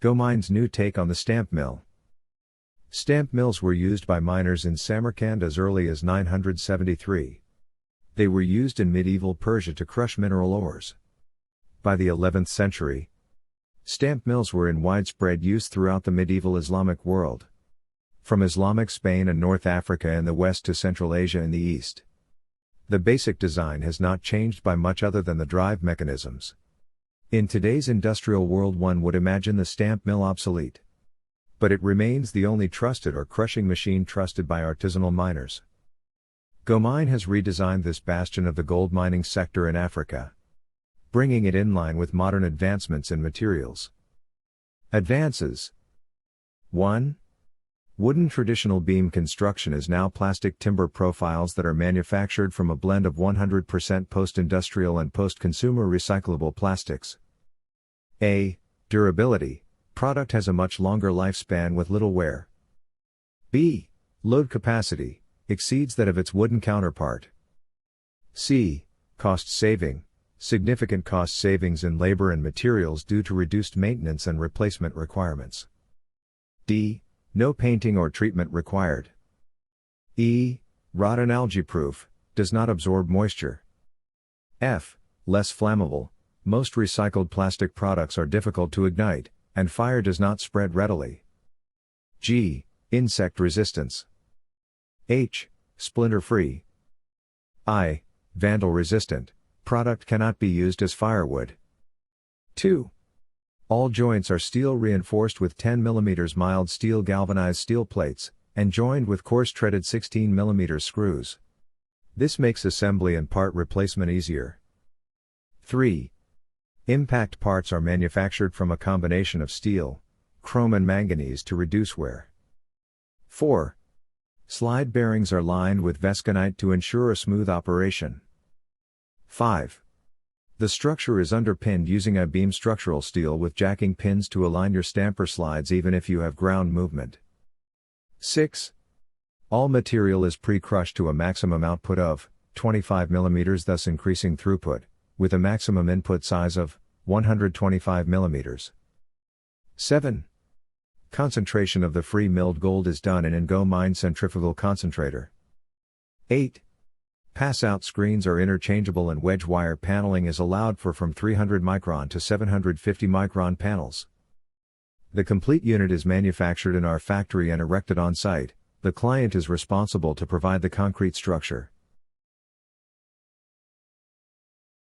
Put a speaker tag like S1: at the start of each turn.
S1: GoMine's new take on the stamp mill. Stamp mills were used by miners in Samarkand as early as 973. They were used in medieval Persia to crush mineral ores. By the 11th century, stamp mills were in widespread use throughout the medieval Islamic world. From Islamic Spain and North Africa in the west to Central Asia in the east. The basic design has not changed by much other than the drive mechanisms. In today's industrial world, one would imagine the stamp mill obsolete. But it remains the only trusted or crushing machine trusted by artisanal miners. GoMine has redesigned this bastion of the gold mining sector in Africa, bringing it in line with modern advancements in materials. Advances 1. Wooden traditional beam construction is now plastic timber profiles that are manufactured from a blend of 100% post-industrial and post-consumer recyclable plastics. A. Durability. Product has a much longer lifespan with little wear. B. Load capacity. Exceeds that of its wooden counterpart. C. Cost saving. Significant cost savings in labor and materials due to reduced maintenance and replacement requirements. D. No painting or treatment required. E. Rot and algae proof, does not absorb moisture. F. Less flammable. Most recycled plastic products are difficult to ignite, and fire does not spread readily. G. Insect resistance. H. Splinter free. I. Vandal resistant. Product cannot be used as firewood. 2. All joints are steel reinforced with 10 mm mild steel galvanized steel plates, and joined with coarse treaded 16 mm screws. This makes assembly and part replacement easier. 3. Impact parts are manufactured from a combination of steel, chrome and manganese to reduce wear. 4. Slide bearings are lined with Vesconite to ensure a smooth operation. 5. The structure is underpinned using I-beam structural steel with jacking pins to align your stamper slides even if you have ground movement. 6. All material is pre-crushed to a maximum output of 25 mm, thus increasing throughput, with a maximum input size of 125 mm. 7. Concentration of the free milled gold is done in an GoMine centrifugal concentrator. 8. Pass-out screens are interchangeable and wedge wire paneling is allowed for from 300 micron to 750 micron panels. The complete unit is manufactured in our factory and erected on site. The client is responsible to provide the concrete structure.